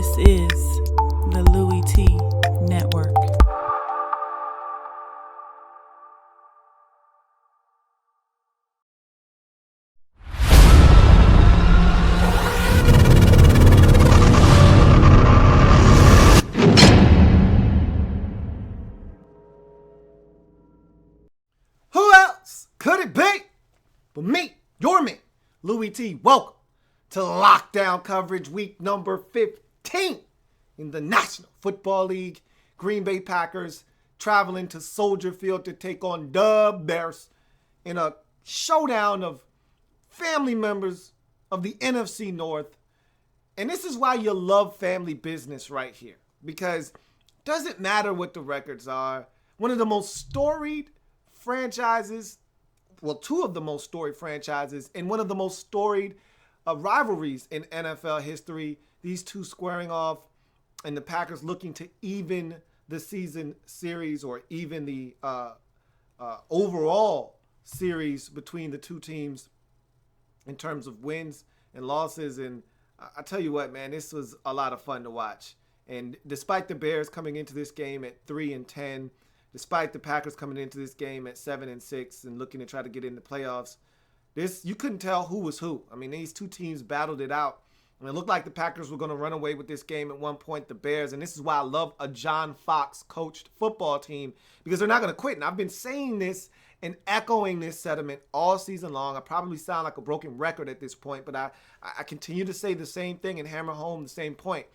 This is the Louie Tee Network. Who else could it be but me, your man, Louie Tee? Welcome to Lockdown Coverage week number 15 in the National Football League. Green Bay Packers traveling to Soldier Field to take on the Bears in a showdown of family members of the NFC North. And this is why you love family business right here, because it doesn't matter what the records are. One of the most storied franchises, well, two of the most storied franchises, and one of the most storied rivalries in NFL history. These two squaring off, and the Packers looking to even the season series or even the overall series between the two teams in terms of wins and losses. And I tell you what, man, this was a lot of fun to watch. And despite the Bears coming into this game at 3-10, despite the Packers coming into this game at 7-6 and looking to try to get in the playoffs, you couldn't tell who was who. I mean, these two teams battled it out. And it looked like the Packers were going to run away with this game at one point, the Bears. And this is why I love a John Fox coached football team, because they're not going to quit. And I've been saying this and echoing this sentiment all season long. I probably sound like a broken record at this point, but I continue to say the same thing and hammer home the same point.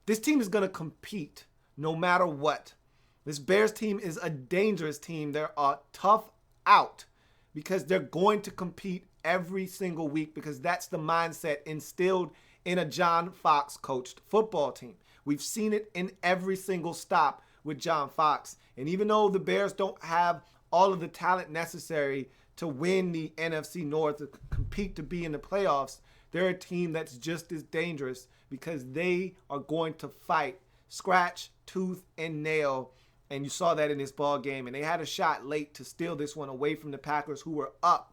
This team is going to compete no matter what. This Bears team is a dangerous team. They're a tough out because they're going to compete every single week, because that's the mindset instilled in a John Fox coached football team. We've seen it in every single stop with John Fox. And even though the Bears don't have all of the talent necessary to win the NFC North, to compete to be in the playoffs, they're a team that's just as dangerous because they are going to fight scratch, tooth, and nail. And you saw that in this ball game. And they had a shot late to steal this one away from the Packers, who were up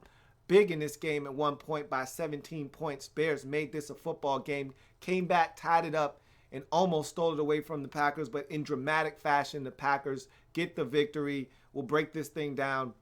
big in this game at one point by 17 points. Bears made this a football game, came back, tied it up, and almost stole it away from the Packers. But in dramatic fashion, the Packers get the victory. We'll break this thing down.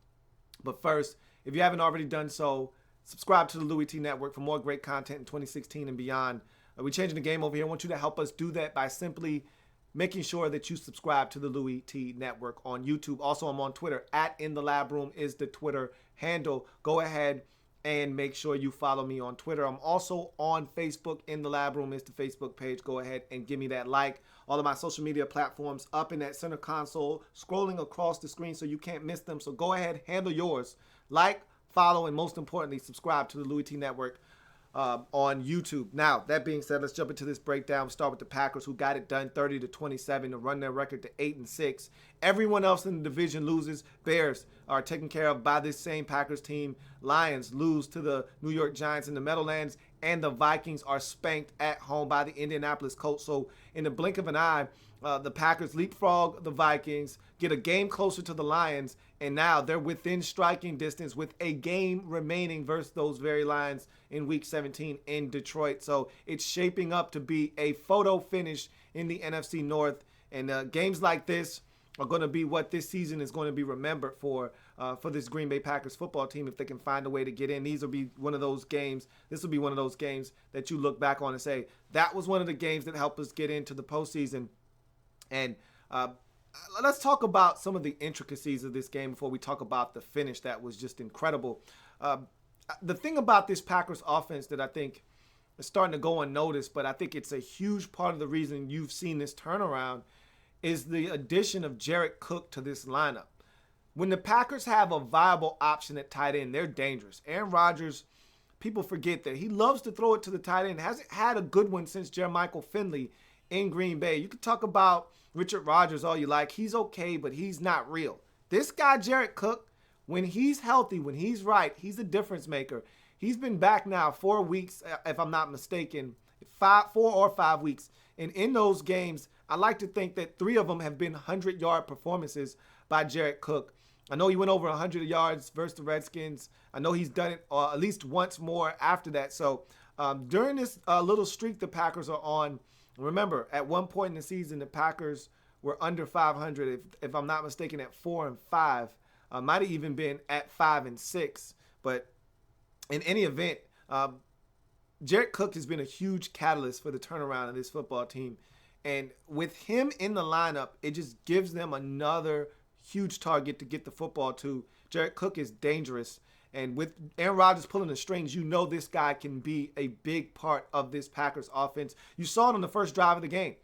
But first, if you haven't already done so, subscribe to the Louie Tee Network for more great content in 2016 and beyond. We're changing the game over here. I want you to help us do that by simply making sure that you subscribe to the Louie Tee Network on YouTube. Also, I'm on Twitter. @InTheLabRoom is the Twitter handle. Go ahead and make sure you follow me on Twitter. I'm also on Facebook. In the Lab Room is the Facebook page. Go ahead and give me that like. All of my social media platforms up in that center console, scrolling across the screen so you can't miss them. So go ahead, handle yours. Like, follow, and most importantly, subscribe to the Louie Tee Network on YouTube. Now, that being said, let's jump into this breakdown. We'll start with the Packers, who got it done 30-27 to run their record to 8-6. Everyone else in the division loses. Bears are taken care of by this same Packers team. Lions lose to the New York Giants in the Meadowlands, and the Vikings are spanked at home by the Indianapolis Colts. So in the blink of an eye, the Packers leapfrog the Vikings, get a game closer to the Lions, and now they're within striking distance with a game remaining versus those very Lions in Week 17 in Detroit. So it's shaping up to be a photo finish in the NFC North, and games like this are going to be what this season is going to be remembered for this Green Bay Packers football team if they can find a way to get in. These will be one of those games. This will be one of those games that you look back on and say, that was one of the games that helped us get into the postseason. And let's talk about some of the intricacies of this game before we talk about the finish that was just incredible. The thing about this Packers offense that I think is starting to go unnoticed, but I think it's a huge part of the reason you've seen this turnaround, is the addition of Jared Cook to this lineup. When the Packers have a viable option at tight end, they're dangerous. Aaron Rodgers, people forget that he loves to throw it to the tight end. Hasn't had a good one since Jermichael Finley in Green Bay. You can talk about Richard Rodgers all you like. He's okay, but he's not real. This guy, Jared Cook, when he's healthy, when he's right, he's a difference maker. He's been back now 4 weeks, if I'm not mistaken, 4 or 5 weeks. And in those games, I like to think that 3 of them have been 100-yard performances by Jared Cook. I know he went over 100 yards versus the Redskins. I know he's done it at least once more after that. So during this little streak the Packers are on, Remember, at one point in the season, the Packers were under 500, if I'm not mistaken, at 4-5. Might have even been at 5-6. But in any event, Jared Cook has been a huge catalyst for the turnaround of this football team. And with him in the lineup, it just gives them another huge target to get the football to. Jared Cook is dangerous. And with Aaron Rodgers pulling the strings, you know this guy can be a big part of this Packers offense. You saw it on the first drive of the game.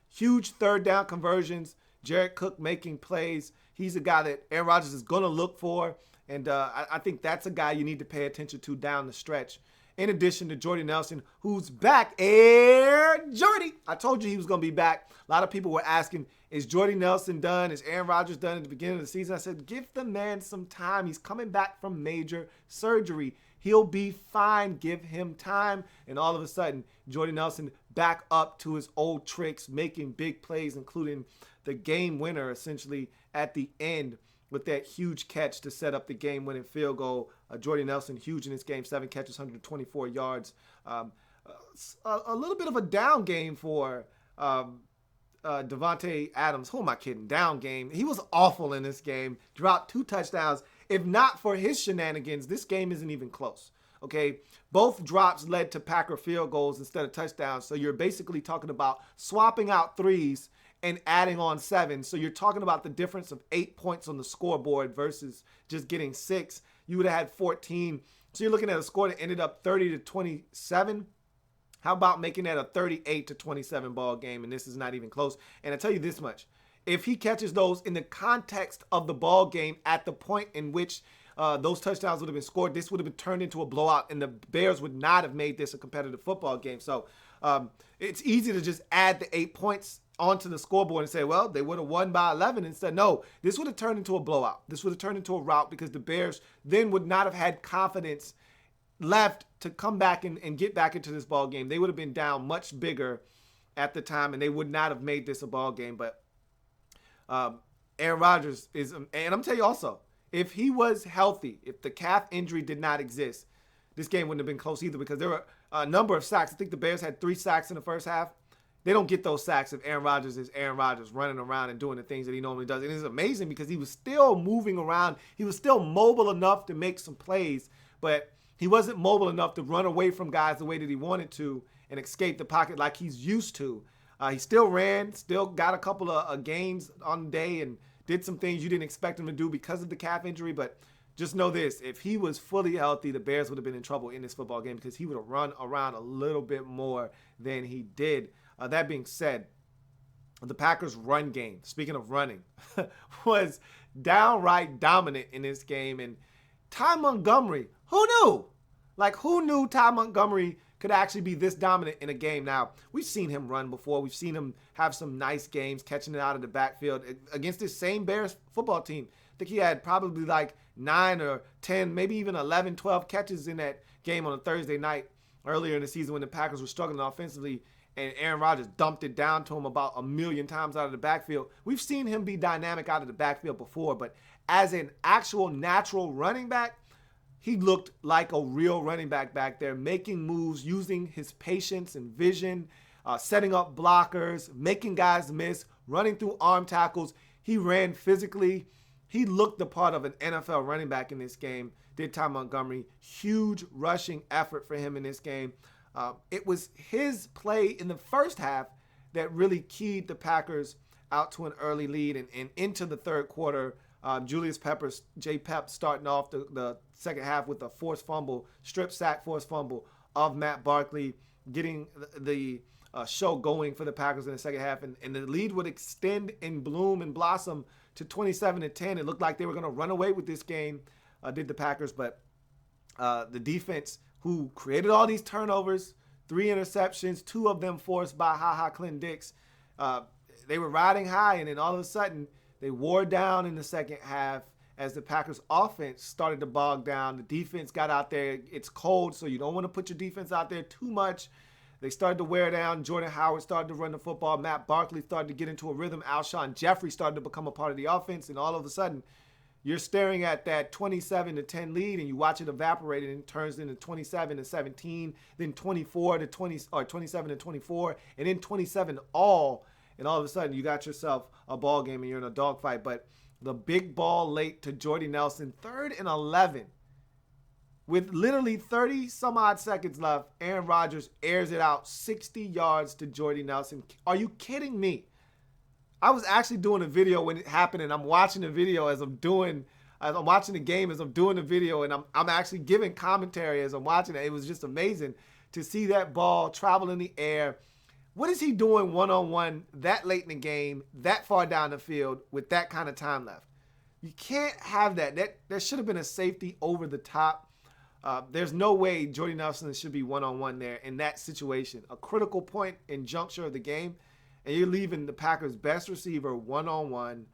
Huge third down conversions. Jared Cook making plays. He's a guy that Aaron Rodgers is going to look for. And I think that's a guy you need to pay attention to down the stretch. In addition to Jordy Nelson, who's back. Jordy! I told you he was going to be back. A lot of people were asking, is Jordy Nelson done? Is Aaron Rodgers done at the beginning of the season? I said, give the man some time. He's coming back from major surgery. He'll be fine. Give him time. And all of a sudden, Jordy Nelson back up to his old tricks, making big plays, including the game winner, essentially, at the end with that huge catch to set up the game-winning field goal. Jordy Nelson, huge in this game, 7 catches, 124 yards. A little bit of a down game for Devontae Adams. Who am I kidding? Down game. He was awful in this game. Dropped 2 touchdowns. If not for his shenanigans, this game isn't even close. Okay, both drops led to Packer field goals instead of touchdowns. So you're basically talking about swapping out threes and adding on 7. So you're talking about the difference of 8 points on the scoreboard versus just getting 6. You would have had 14. So you're looking at a score that ended up 30-27. How about making that a 38-27 ball game? And this is not even close. And I tell you this much. If he catches those in the context of the ball game at the point in which those touchdowns would have been scored, this would have been turned into a blowout, and the Bears would not have made this a competitive football game. So it's easy to just add the 8 points onto the scoreboard and say, well, they would have won by 11. Instead, no, this would have turned into a blowout. This would have turned into a rout because the Bears then would not have had confidence left to come back and get back into this ball game. They would have been down much bigger at the time, and they would not have made this a ball game. But Aaron Rodgers is, and I'm telling you also, if he was healthy, if the calf injury did not exist, this game wouldn't have been close either because there were a number of sacks. I think the Bears had 3 sacks in the first half. They don't get those sacks if Aaron Rodgers is Aaron Rodgers running around and doing the things that he normally does. And it's amazing because he was still moving around. He was still mobile enough to make some plays, but he wasn't mobile enough to run away from guys the way that he wanted to and escape the pocket like he's used to. He still ran, still got a couple of gains on the day and did some things you didn't expect him to do because of the calf injury. But just know this, if he was fully healthy, the Bears would have been in trouble in this football game because he would have run around a little bit more than he did. That being said, the Packers' run game, speaking of running, was downright dominant in this game. And Ty Montgomery, who knew? Like, who knew Ty Montgomery could actually be this dominant in a game? Now, we've seen him run before. We've seen him have some nice games, catching it out of the backfield against this same Bears football team. I think he had probably like 9 or 10, maybe even 11, 12 catches in that game on a Thursday night earlier in the season when the Packers were struggling offensively. And Aaron Rodgers dumped it down to him about 1,000,000 times out of the backfield. We've seen him be dynamic out of the backfield before, but as an actual natural running back, he looked like a real running back there, making moves, using his patience and vision, setting up blockers, making guys miss, running through arm tackles. He ran physically. He looked the part of an NFL running back in this game, did Ty Montgomery. Huge rushing effort for him in this game. It was his play in the first half that really keyed the Packers out to an early lead and into the third quarter. Julius Peppers, J-Pep, starting off the second half with a forced fumble, strip sack forced fumble of Matt Barkley, getting the show going for the Packers in the second half. And the lead would extend and bloom and blossom to 27-10. It looked like they were going to run away with this game, did the Packers. But the defense, who created all these turnovers, 3 interceptions, 2 of them forced by Clinton Dix. They were riding high, and then all of a sudden, they wore down in the second half as the Packers' offense started to bog down. The defense got out there. It's cold, so you don't want to put your defense out there too much. They started to wear down. Jordan Howard started to run the football. Matt Barkley started to get into a rhythm. Alshon Jeffrey started to become a part of the offense, and all of a sudden, you're staring at that 27-10 lead, and you watch it evaporate, and it turns into 27-17, then 24 to 20, or 27-24, and then 27 all, and all of a sudden you got yourself a ball game and you're in a dogfight. But the big ball late to Jordy Nelson, 3rd and 11. With literally 30 some odd seconds left, Aaron Rodgers airs it out 60 yards to Jordy Nelson. Are you kidding me? I was actually doing a video when it happened, and I'm watching the video as I'm watching the game as I'm doing the video, and I'm actually giving commentary as I'm watching it. It was just amazing to see that ball travel in the air. What is he doing one-on-one that late in the game, that far down the field with that kind of time left? You can't have that. There should have been a safety over the top. There's no way Jordy Nelson should be one-on-one there in that situation. A critical point in juncture of the game, and you're leaving the Packers' best receiver one-on-one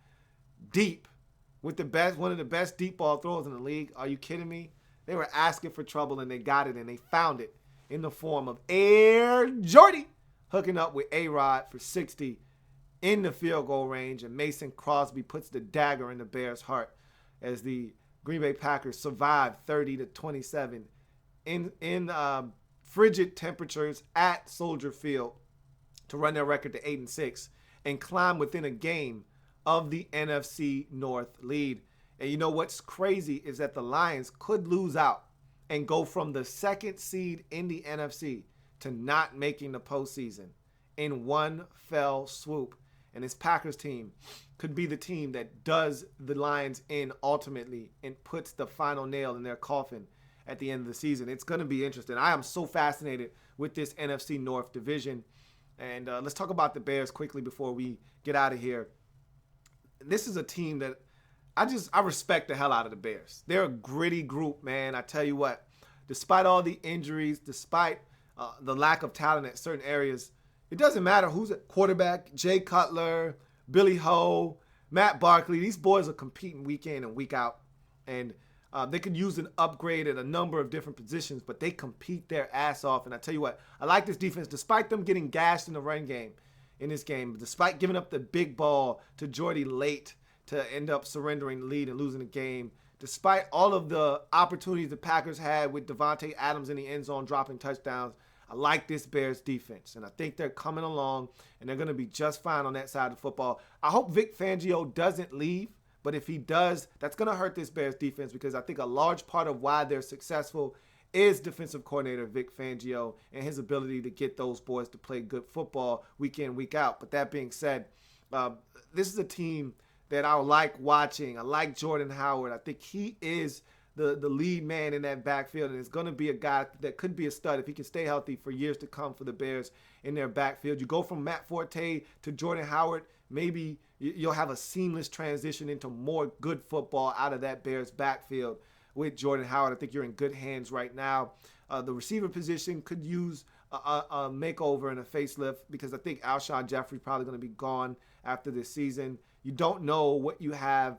deep with one of the best deep ball throws in the league. Are you kidding me? They were asking for trouble, and they got it, and they found it in the form of Air Jordy hooking up with A-Rod for 60 in the field goal range, and Mason Crosby puts the dagger in the Bears' heart as the Green Bay Packers survived 30-27 in frigid temperatures at Soldier Field to run their record to 8-6 and climb within a game of the NFC North lead. And you know what's crazy is that the Lions could lose out and go from the 2nd seed in the NFC to not making the postseason in one fell swoop. And this Packers team could be the team that does the Lions in ultimately and puts the final nail in their coffin at the end of the season. It's going to be interesting. I am so fascinated with this NFC North division. And let's talk about the Bears quickly before we get out of here. This is a team that I respect the hell out of the Bears. They're a gritty group, man. I tell you what, despite all the injuries, despite the lack of talent at certain areas, it doesn't matter who's at quarterback. Jay Cutler, Billy Ho, Matt Barkley. These boys are competing week in and week out. And they could use an upgrade at a number of different positions, but they compete their ass off. And I tell you what, I like this defense. Despite them getting gashed in the run game in this game, despite giving up the big ball to Jordy late to end up surrendering the lead and losing the game, despite all of the opportunities the Packers had with Devontae Adams in the end zone dropping touchdowns, I like this Bears defense, and I think they're coming along, and they're going to be just fine on that side of the football. I hope Vic Fangio doesn't leave, but if he does, that's going to hurt this Bears defense because I think a large part of why they're successful is defensive coordinator Vic Fangio and his ability to get those boys to play good football week in, week out. But that being said, this is a team that I like watching. I like Jordan Howard. I think he is the lead man in that backfield, and it's going to be a guy that could be a stud if he can stay healthy for years to come for the Bears in their backfield. You go from Matt Forte to Jordan Howard, maybe you'll have a seamless transition into more good football out of that Bears backfield with Jordan Howard. I think you're in good hands right now. The receiver position could use a makeover and a facelift because I think Alshon Jeffrey's probably going to be gone after this season. You don't know what you have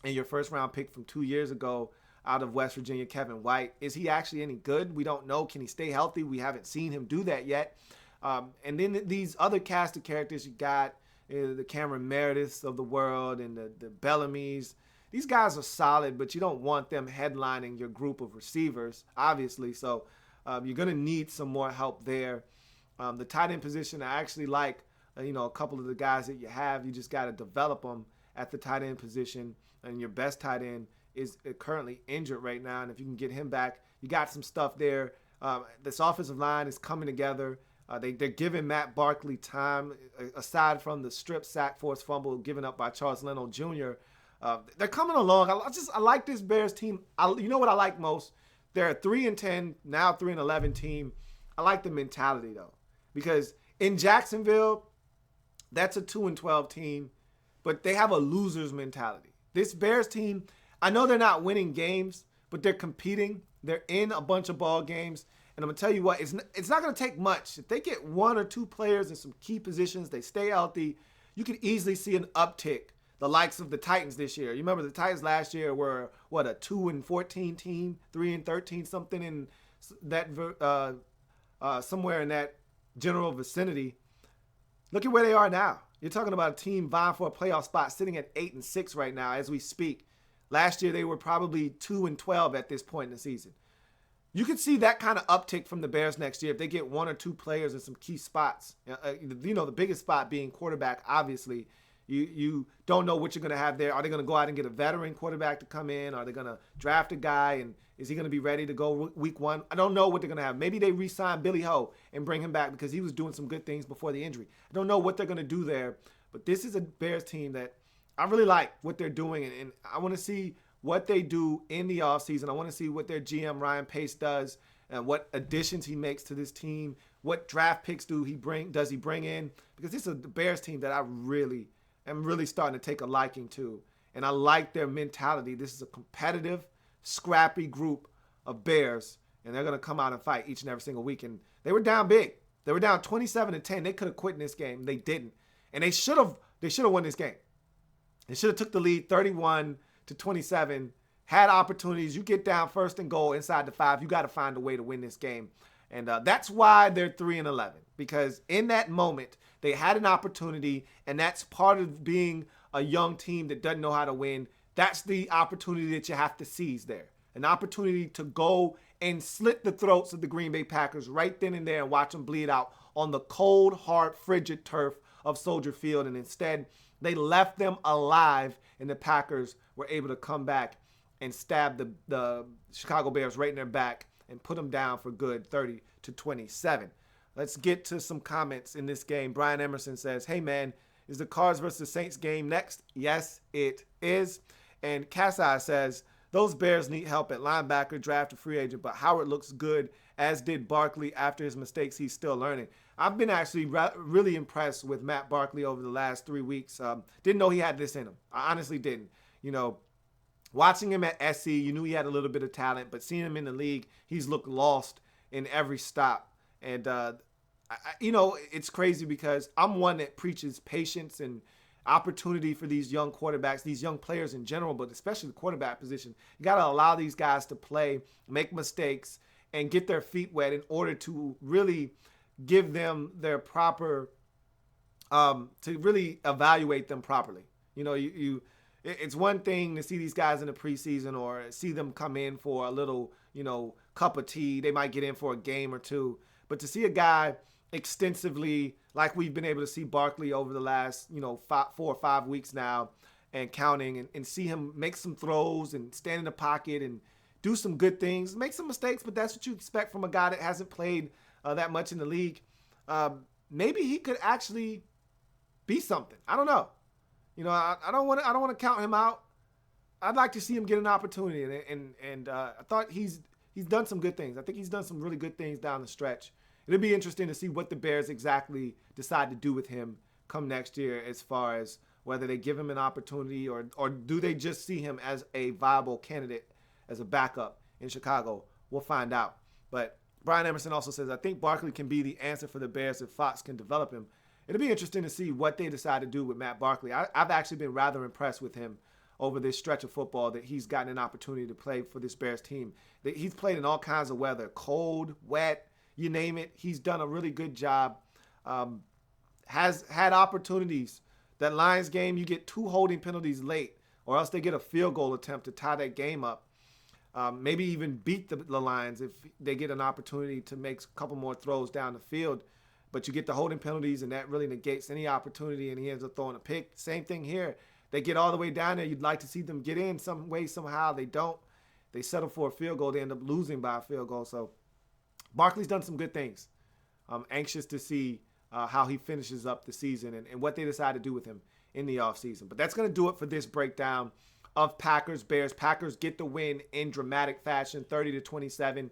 in your first round pick from 2 years ago out of West Virginia, Kevin White. Is he actually any good? We don't know. Can he stay healthy? We haven't seen him do that yet. And then these other cast of characters you got, the Cameron Merediths of the world and the Bellamy's. These guys are solid, but you don't want them headlining your group of receivers, obviously. So you're going to need some more help there. The tight end position, I actually like, a couple of the guys that you have. You just got to develop them at the tight end position. And your best tight end is currently injured right now. And if you can get him back, you got some stuff there. This offensive line is coming together. They're giving Matt Barkley time, aside from the strip sack forced fumble given up by Charles Leno Jr. They're coming along. I like this Bears team. You know what I like most? They're a 3-10, now 3-11 team. I like the mentality, though, because in Jacksonville, that's a 2-12 team, but they have a loser's mentality. This Bears team, I know they're not winning games, but they're competing. They're in a bunch of ball games. And I'm going to tell you what, it's not going to take much. If they get one or two players in some key positions, they stay healthy, you could easily see an uptick, the likes of the Titans this year. You remember the Titans last year were, a 2-14 team, 3-13, something in that somewhere in that general vicinity. Look at where they are now. You're talking about a team vying for a playoff spot, sitting at 8-6 right now as we speak. Last year, they were probably 2-12 at this point in the season. You could see that kind of uptick from the Bears next year if they get one or two players in some key spots. The biggest spot being quarterback, obviously. You don't know what you're going to have there. Are they going to go out and get a veteran quarterback to come in? Are they going to draft a guy, and is he going to be ready to go week one? I don't know what they're going to have. Maybe they re-sign Billy Ho and bring him back because he was doing some good things before the injury. I don't know what they're going to do there, but this is a Bears team that I really like what they're doing, and I want to see what they do in the offseason. I want to see what their GM, Ryan Pace, does and what additions he makes to this team. What draft picks does he bring in? Because this is a Bears team that I am really starting to take a liking to. And I like their mentality. This is a competitive, scrappy group of Bears, and they're going to come out and fight each and every single week. And they were down big. They were down 27-10. They could have quit in this game. They didn't. And they should have won this game. They should have took the lead 31-27, had opportunities. You get down first and goal inside the 5. You got to find a way to win this game. And that's why they're 3-11, because in that moment, they had an opportunity, and that's part of being a young team that doesn't know how to win. That's the opportunity that you have to seize there. An opportunity to go and slit the throats of the Green Bay Packers right then and there and watch them bleed out on the cold, hard, frigid turf of Soldier Field. And instead, they left them alive, and the Packers were able to come back and stab the Chicago Bears right in their back and put them down for good, 30-27. Let's get to some comments in this game. Brian Emerson says, hey, man, is the Cards versus Saints game next? Yes, it is. And Cassai says, those Bears need help at linebacker, draft a free agent, but Howard looks good, as did Barkley. After his mistakes, he's still learning. I've been actually really impressed with Matt Barkley over the last 3 weeks. Didn't know he had this in him. I honestly didn't. Watching him at SC, you knew he had a little bit of talent, but seeing him in the league, he's looked lost in every stop. And, it's crazy because I'm one that preaches patience and opportunity for these young quarterbacks, these young players in general, but especially the quarterback position. You got to allow these guys to play, make mistakes, and get their feet wet in order to really give them their proper, to really evaluate them properly. It's one thing to see these guys in the preseason or see them come in for a little, cup of tea. They might get in for a game or two. But to see a guy extensively, like we've been able to see Barkley over the last, 4 or 5 weeks now and counting, and see him make some throws and stand in the pocket and do some good things, make some mistakes, but that's what you expect from a guy that hasn't played that much in the league. Maybe he could actually be something. I don't know. I don't want to count him out. I'd like to see him get an opportunity, and I thought he's done some good things. I think he's done some really good things down the stretch. It'll be interesting to see what the Bears exactly decide to do with him come next year, as far as whether they give him an opportunity or do they just see him as a viable candidate as a backup in Chicago. We'll find out. But Brian Emerson also says, I think Barkley can be the answer for the Bears if Fox can develop him. It'll be interesting to see what they decide to do with Matt Barkley. I've actually been rather impressed with him over this stretch of football that he's gotten an opportunity to play for this Bears team. That he's played in all kinds of weather, cold, wet, you name it. He's done a really good job. Has had opportunities. That Lions game, you get 2 holding penalties late, or else they get a field goal attempt to tie that game up. Maybe even beat the Lions if they get an opportunity to make a couple more throws down the field. But you get the holding penalties, and that really negates any opportunity, and he ends up throwing a pick. Same thing here. They get all the way down there. You'd like to see them get in some way, somehow. They don't. They settle for a field goal. They end up losing by a field goal. So Barkley's done some good things. I'm anxious to see how he finishes up the season and what they decide to do with him in the offseason. But that's going to do it for this breakdown of Packers-Bears. Packers get the win in dramatic fashion, 30-27.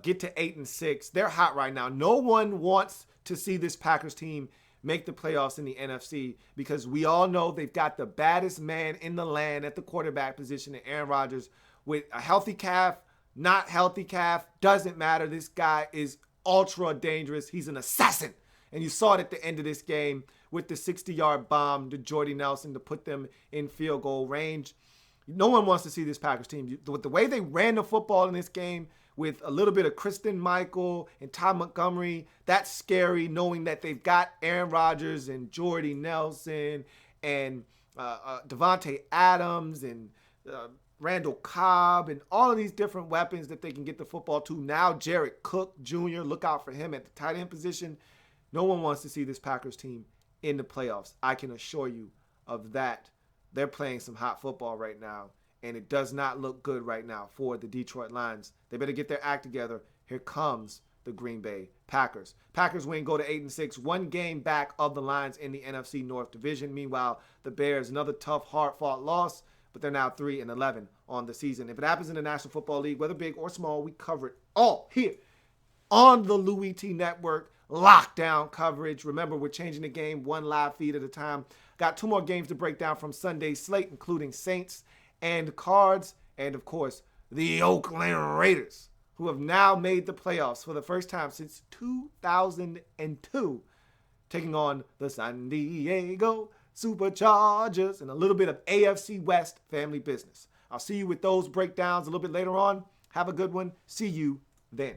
Get to 8-6. They're hot right now. No one wants to see this Packers team make the playoffs in the NFC because we all know they've got the baddest man in the land at the quarterback position, Aaron Rodgers, with a healthy calf, not healthy calf, doesn't matter. This guy is ultra dangerous. He's an assassin. And you saw it at the end of this game with the 60-yard bomb to Jordy Nelson to put them in field goal range. No one wants to see this Packers team. With the way they ran the football in this game, with a little bit of Kristen Michael and Ty Montgomery, that's scary, knowing that they've got Aaron Rodgers and Jordy Nelson and Devontae Adams and Randall Cobb, and all of these different weapons that they can get the football to. Now Jared Cook Jr., look out for him at the tight end position. No one wants to see this Packers team in the playoffs. I can assure you of that. They're playing some hot football right now, and it does not look good right now for the Detroit Lions. They better get their act together. Here comes the Green Bay Packers. Packers win, go to 8-6, one game back of the Lions in the NFC North Division. Meanwhile, the Bears, another tough, hard-fought loss, but they're now 3-11 on the season. If it happens in the National Football League, whether big or small, we cover it all here on the Louie Tee Network. Lockdown coverage. Remember, we're changing the game one live feed at a time. Got 2 more games to break down from Sunday's slate, including Saints and Cards, and of course, the Oakland Raiders, who have now made the playoffs for the first time since 2002, taking on the San Diego Superchargers and a little bit of AFC West family business. I'll see you with those breakdowns a little bit later on. Have a good one. See you then.